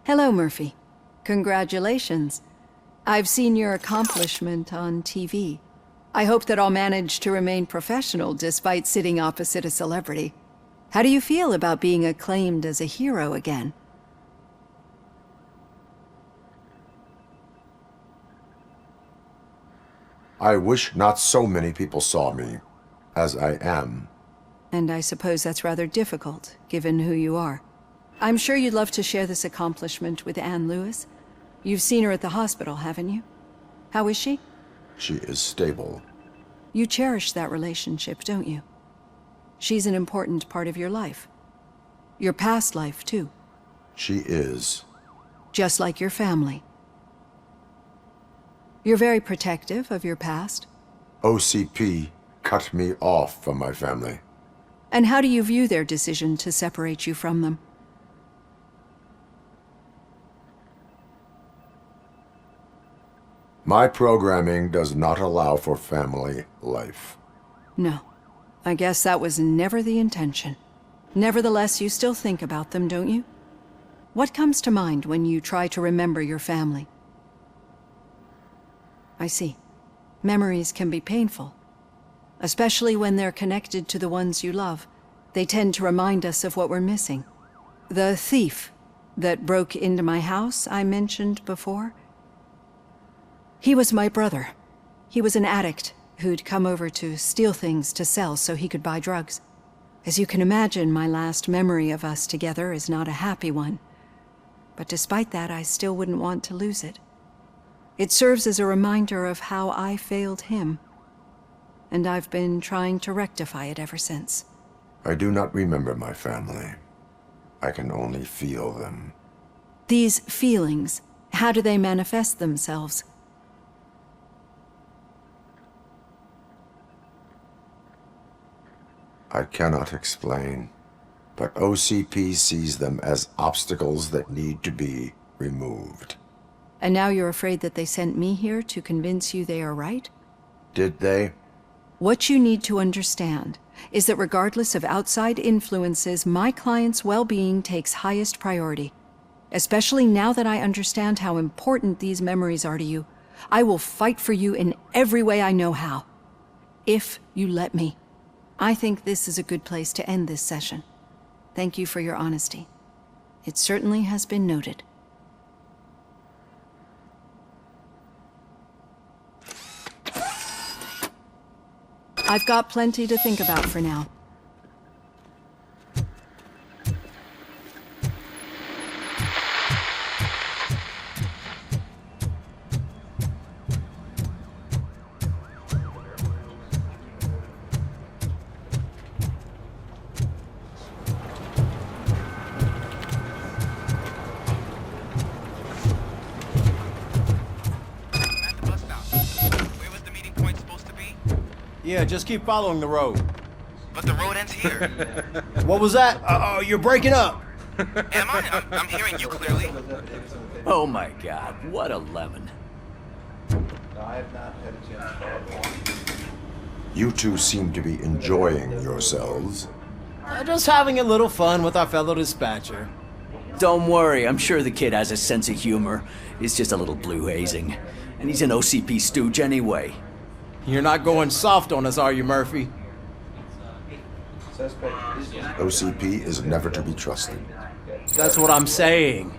Hello, Murphy. Congratulations. I've seen your accomplishment on TV. I hope that I'll manage to remain professional despite sitting opposite a celebrity. How do you feel about being acclaimed as a hero again? I wish not so many people saw me as I am. And I suppose that's rather difficult, given who you are. I'm sure you'd love to share this accomplishment with Anne Lewis. You've seen her at the hospital, haven't you? How is she? She is stable. You cherish that relationship, don't you? She's an important part of your life. Your past life, too. She is. Just like your family. You're very protective of your past. OCP cut me off from my family. And how do you view their decision to separate you from them? My programming does not allow for family life. No. I guess that was never the intention. Nevertheless, you still think about them, don't you? What comes to mind when you try to remember your family? I see. Memories can be painful. Especially when they're connected to the ones you love. They tend to remind us of what we're missing. The thief that broke into my house I mentioned before? He was my brother. He was an addict who'd come over to steal things to sell so he could buy drugs. As you can imagine, my last memory of us together is not a happy one. But despite that, I still wouldn't want to lose it. It serves as a reminder of how I failed him. And I've been trying to rectify it ever since. I do not remember my family. I can only feel them. These feelings, how do they manifest themselves? I cannot explain, but OCP sees them as obstacles that need to be removed. And now you're afraid that they sent me here to convince you they are right? Did they? What you need to understand is that regardless of outside influences, my client's well-being takes highest priority. Especially now that I understand how important these memories are to you, I will fight for you in every way I know how. If you let me. I think this is a good place to end this session. Thank you for your honesty. It certainly has been noted. I've got plenty to think about for now. Yeah, just keep following the road. But the road ends here. What was that? Uh-oh, you're breaking up. Am I? I'm hearing you clearly. Oh my god, what a lemon. You two seem to be enjoying yourselves. Just having a little fun with our fellow dispatcher. Don't worry, I'm sure the kid has a sense of humor. It's just a little blue hazing. And he's an OCP stooge anyway. You're not going soft on us, are you, Murphy? OCP is never to be trusted. That's what I'm saying.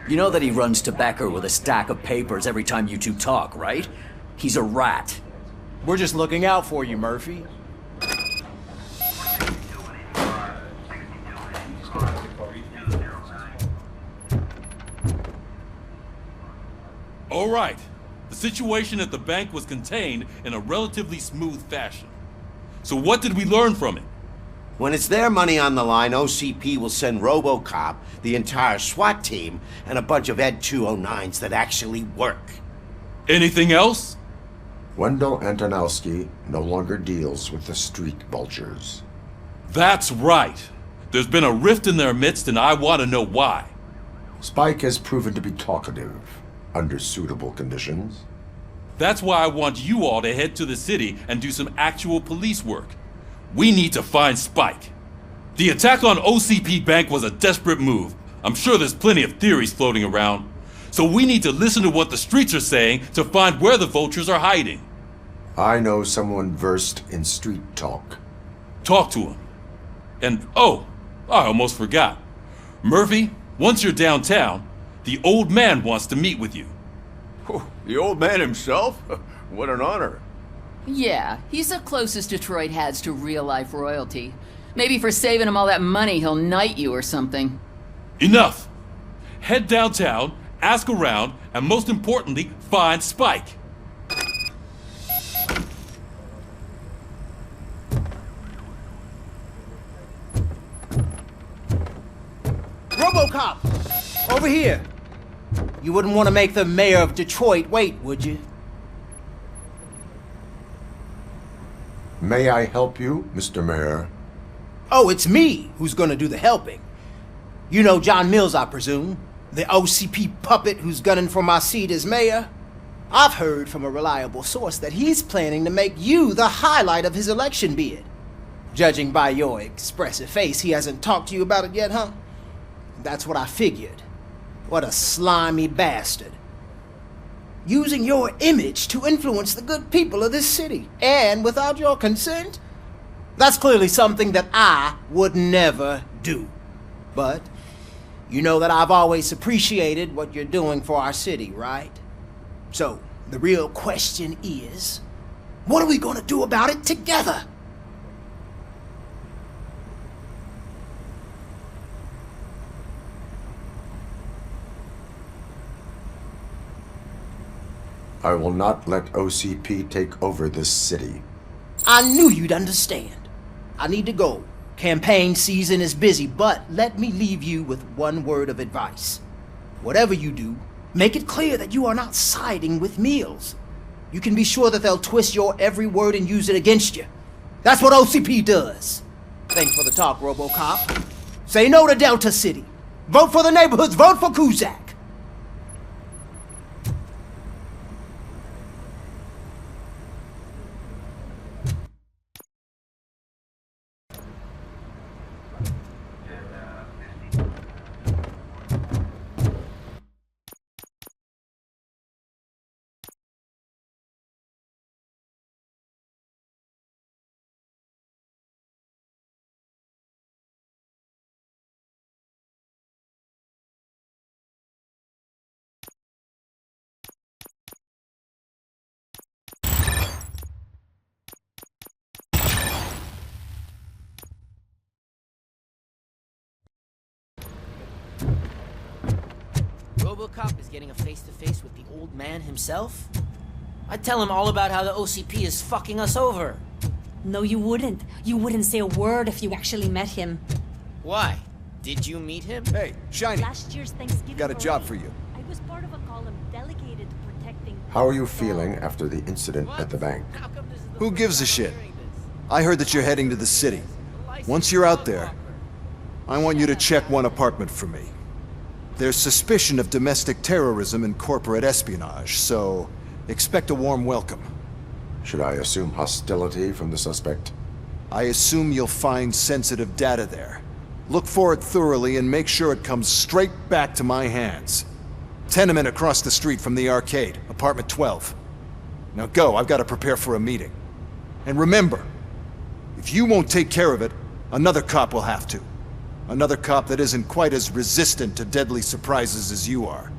You know that he runs to Becker with a stack of papers every time you two talk, right? He's a rat. We're just looking out for you, Murphy. All right. The situation at the bank was contained in a relatively smooth fashion. So what did we learn from it? When it's their money on the line, OCP will send Robocop, the entire SWAT team, and a bunch of Ed 209s that actually work. Anything else? Wendell Antonowski no longer deals with the street vultures. That's right. There's been a rift in their midst and I want to know why. Spike has proven to be talkative, under suitable conditions. That's why I want you all to head to the city and do some actual police work. We need to find Spike. The attack on OCP Bank was a desperate move, I'm sure there's plenty of theories floating around. So we need to listen to what the streets are saying to find where the vultures are hiding. I know someone versed in street talk. Talk to him. And oh, I almost forgot. Murphy, once you're downtown, the old man wants to meet with you. Oh, the old man himself? What an honor. Yeah, he's the closest Detroit has to real-life royalty. Maybe for saving him all that money, he'll knight you or something. Enough! Head downtown, ask around, and most importantly, find Spike. Robocop! Over here! You wouldn't want to make the mayor of Detroit wait, would you? May I help you, Mr. Mayor? Oh, it's me who's gonna do the helping. You know John Mills, I presume? The OCP puppet who's gunning for my seat as mayor? I've heard from a reliable source that he's planning to make you the highlight of his election bid. Judging by your expressive face, he hasn't talked to you about it yet, huh? That's what I figured. What a slimy bastard. Using your image to influence the good people of this city, and without your consent? That's clearly something that I would never do. But you know that I've always appreciated what you're doing for our city, right? So, the real question is, what are we gonna do about it together? I will not let OCP take over this city. I knew you'd understand. I need to go. Campaign season is busy, but let me leave you with one word of advice. Whatever you do, make it clear that you are not siding with Mills. You can be sure that they'll twist your every word and use it against you. That's what OCP does. Thanks for the talk, Robocop. Say no to Delta City. Vote for the neighborhoods. Vote for Kuzak. Robocop is getting a face-to-face with the old man himself? I'd tell him all about how the OCP is fucking us over. No, you wouldn't. You wouldn't say a word if you actually met him. Why? Did you meet him? Hey, Shiny. Last year's Thanksgiving Got a job for parade, you. I was part of a column delegated to protecting... How are you feeling after the incident at the bank? Who gives a shit? I heard that you're heading to the city. Once you're out there, I want you to check one apartment for me. There's suspicion of domestic terrorism and corporate espionage, so expect a warm welcome. Should I assume hostility from the suspect? I assume you'll find sensitive data there. Look for it thoroughly and make sure it comes straight back to my hands. Tenement across the street from the arcade, apartment 12. Now go, I've got to prepare for a meeting. And remember, if you won't take care of it, another cop will have to. Another cop that isn't quite as resistant to deadly surprises as you are.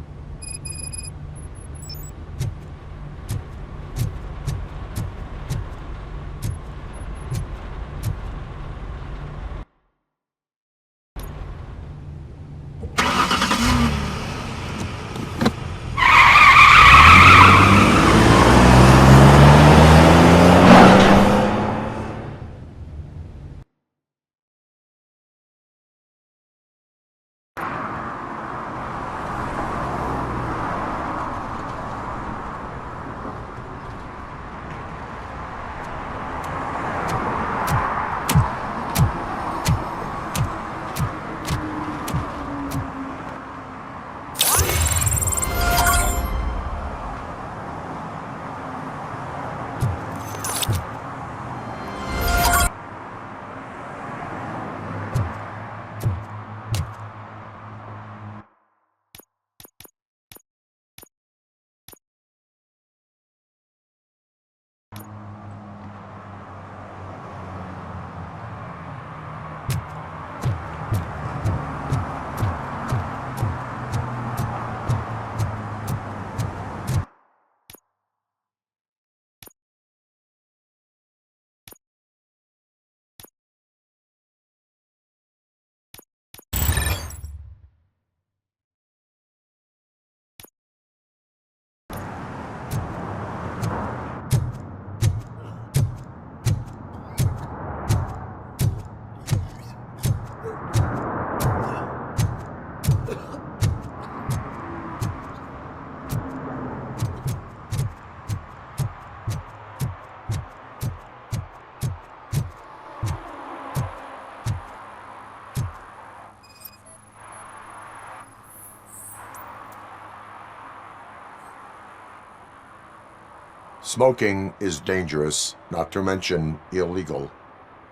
Smoking is dangerous, not to mention illegal.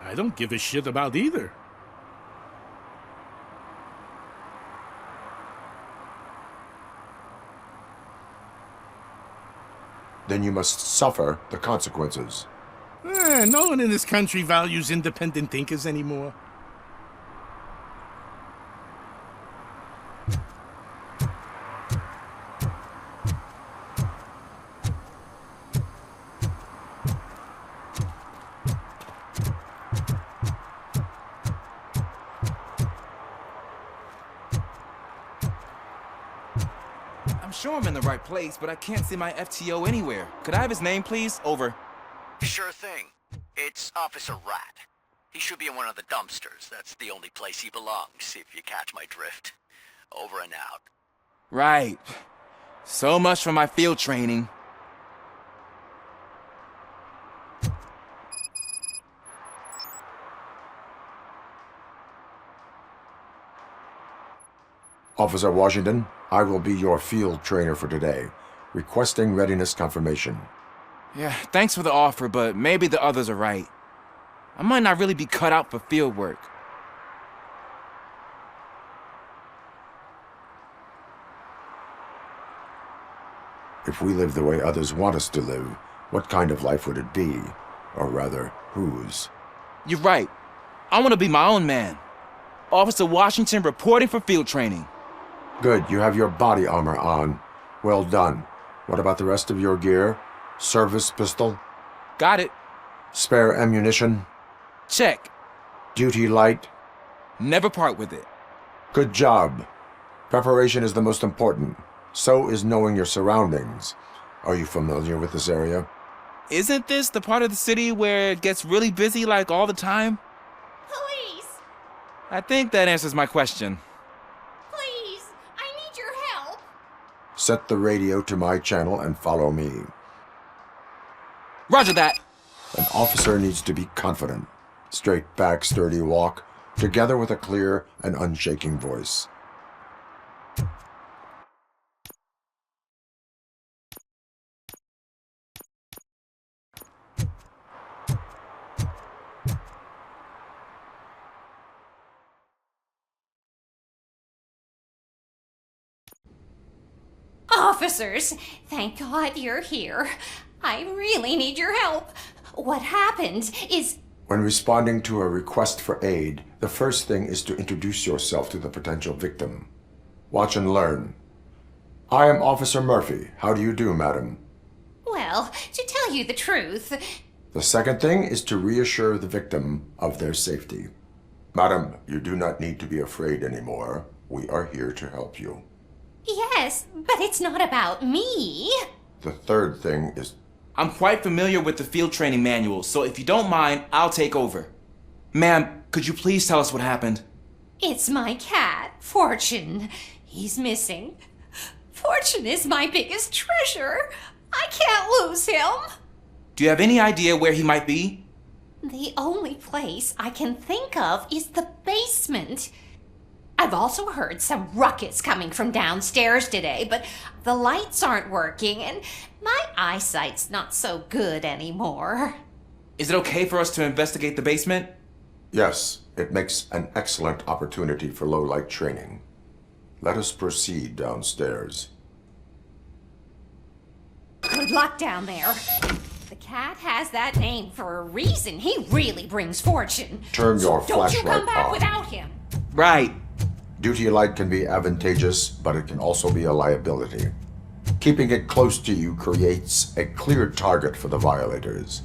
I don't give a shit about either. Then you must suffer the consequences. No one in this country values independent thinkers anymore. I'm sure I'm in the right place, but I can't see my FTO anywhere. Could I have his name, please? Over. Sure thing. It's Officer Rat. He should be in one of the dumpsters. That's the only place he belongs, if you catch my drift. Over and out. Right. So much for my field training. Officer Washington, I will be your field trainer for today. Requesting readiness confirmation. Yeah, thanks for the offer, but maybe the others are right. I might not really be cut out for field work. If we live the way others want us to live, what kind of life would it be? Or rather, whose? You're right. I want to be my own man. Officer Washington reporting for field training. Good, you have your body armor on. Well done. What about the rest of your gear? Service pistol? Got it. Spare ammunition? Check. Duty light? Never part with it. Good job. Preparation is the most important. So is knowing your surroundings. Are you familiar with this area? Isn't this the part of the city where it gets really busy like all the time? Police! I think that answers my question. Please! I need your help! Set the radio to my channel and follow me. Roger that! An officer needs to be confident. Straight back, sturdy walk, together with a clear and unshaking voice. Officers, thank God you're here. I really need your help. What happened is... When responding to a request for aid, the first thing is to introduce yourself to the potential victim. Watch and learn. I am Officer Murphy. How do you do, madam? Well, to tell you the truth... The second thing is to reassure the victim of their safety. Madam, you do not need to be afraid anymore. We are here to help you. Yes, but it's not about me. The third thing is... I'm quite familiar with the field training manual, so if you don't mind, I'll take over. Ma'am, could you please tell us what happened? It's my cat, Fortune. He's missing. Fortune is my biggest treasure. I can't lose him. Do you have any idea where he might be? The only place I can think of is the basement. I've also heard some ruckus coming from downstairs today, but the lights aren't working and my eyesight's not so good anymore. Is it okay for us to investigate the basement? Yes, it makes an excellent opportunity for low-light training. Let us proceed downstairs. Good luck down there. The cat has that name for a reason. He really brings fortune. Turn your Don't you flashlight come back on. without him. Right. Duty light can be advantageous, but it can also be a liability. Keeping it close to you creates a clear target for the violators.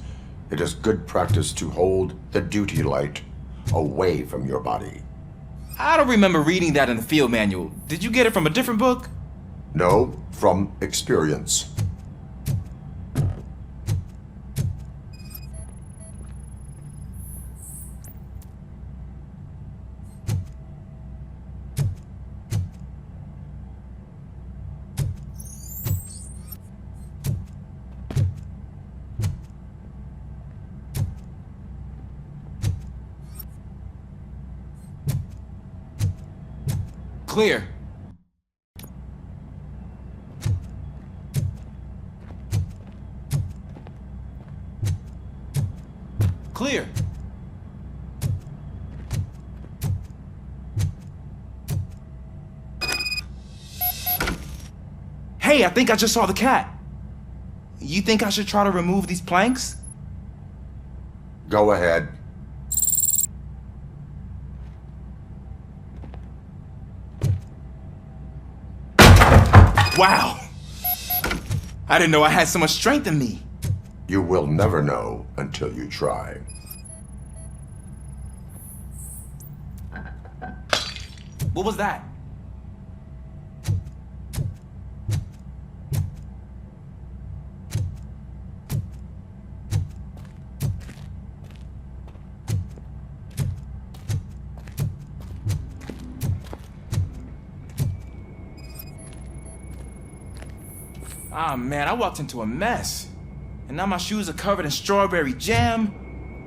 It is good practice to hold the duty light away from your body. I don't remember reading that in the field manual. Did you get it from a different book? No, from experience. Clear. Clear. Hey, I think I just saw the cat. You think I should try to remove these planks? Go ahead. Wow! I didn't know I had so much strength in me. You will never know until you try. What was that? Ah, man, I walked into a mess. And now my shoes are covered in strawberry jam.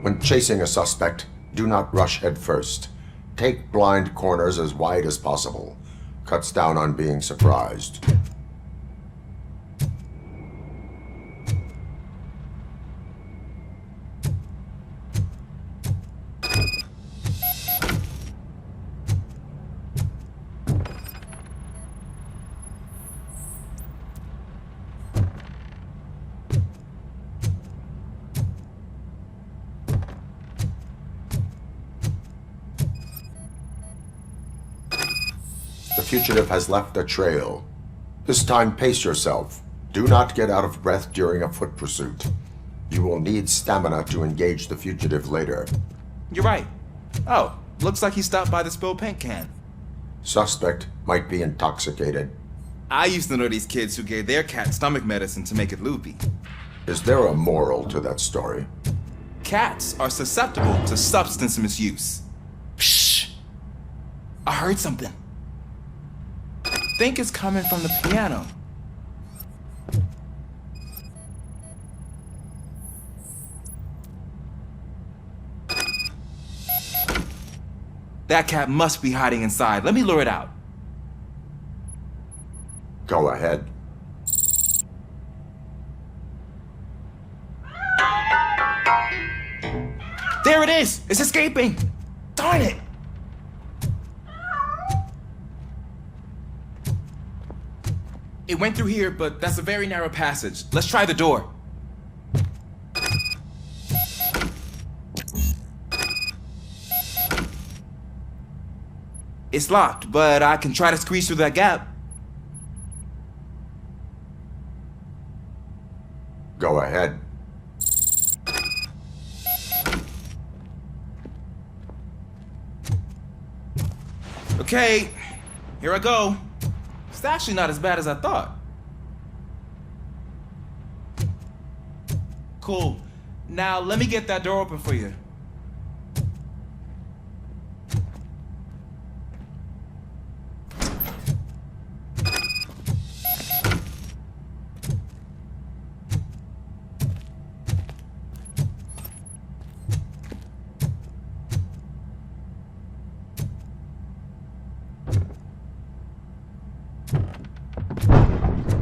When chasing a suspect, do not rush head first. Take blind corners as wide as possible. Cuts down on being surprised. The fugitive has left a trail. This time, pace yourself. Do not get out of breath during a foot pursuit. You will need stamina to engage the fugitive later. You're right. Oh, looks like he stopped by the spilled paint can. Suspect might be intoxicated. I used to know these kids who gave their cat stomach medicine to make it loopy. Is there a moral to that story? Cats are susceptible to substance misuse. Psh! I heard something. I think it's coming from the piano. That cat must be hiding inside. Let me lure it out. Go ahead. There it is! It's escaping! Darn it! It went through here, but that's a very narrow passage. Let's try the door. It's locked, but I can try to squeeze through that gap. Go ahead. Okay, here I go. It's actually not as bad as I thought. Cool. Now let me get that door open for you.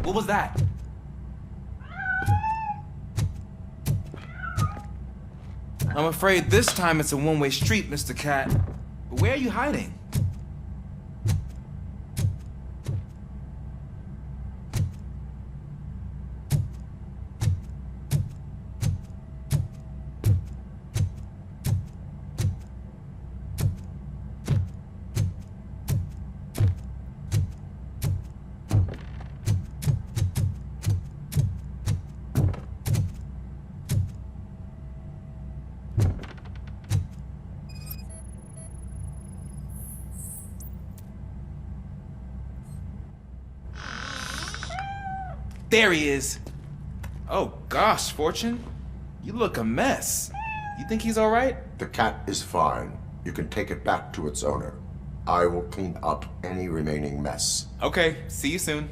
What was that? I'm afraid this time it's a one-way street, Mr. Cat. But where are you hiding? There he is. Oh gosh, Fortune. You look a mess. You think he's all right? The cat is fine. You can take it back to its owner. I will clean up any remaining mess. Okay, see you soon.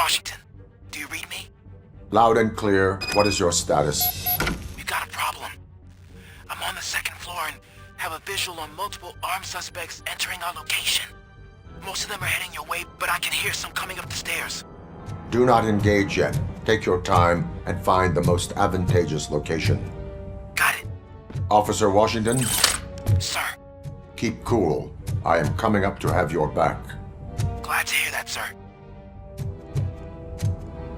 Washington. Do you read me? Loud and clear. What is your status? We've got a problem. I'm on the second floor and have a visual on multiple armed suspects entering our location. Most of them are heading your way, but I can hear some coming up the stairs. Do not engage yet. Take your time and find the most advantageous location. Got it. Officer Washington, Sir. keep cool. I am coming up to have your back. Glad to hear that, sir.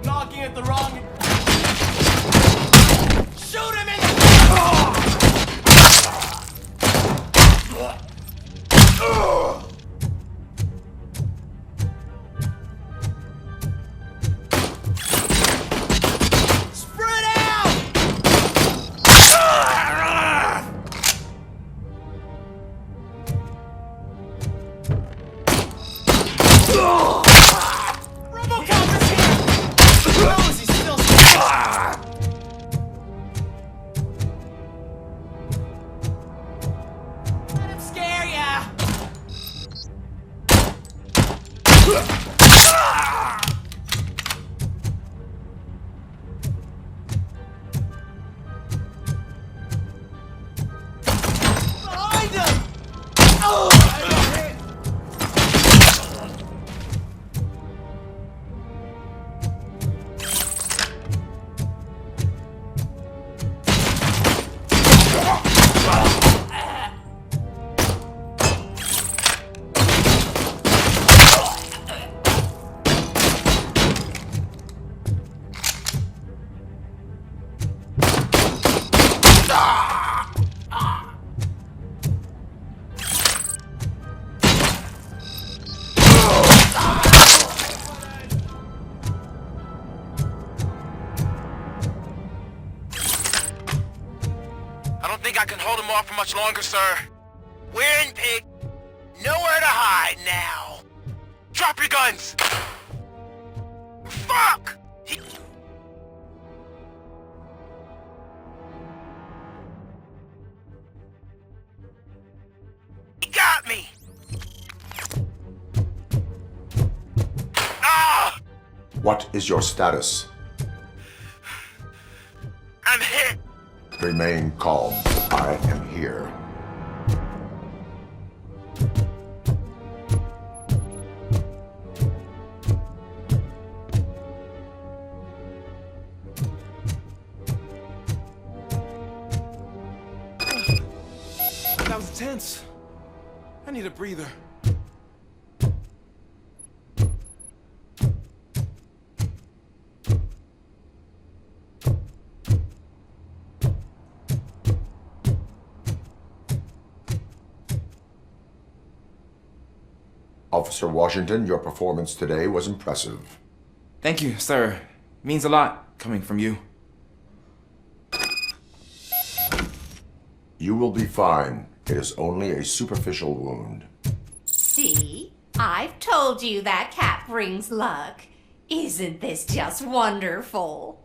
Knocking at the wrong... Shoot him in the... Spread out! Robocop is here! How is he still Let him scare ya! Behind him! I got hit! I don't think I can hold him off for much longer, sir. We're in, pig. Nowhere to hide now. Drop your guns! Fuck! He got me! Ah! What is your status? I'm hit! Remain calm. I am here. That was tense. I need a breather. Officer Washington, your performance today was impressive. Thank you, sir. Means a lot coming from you. You will be fine. It is only a superficial wound. See? I've told you that cat brings luck. Isn't this just wonderful?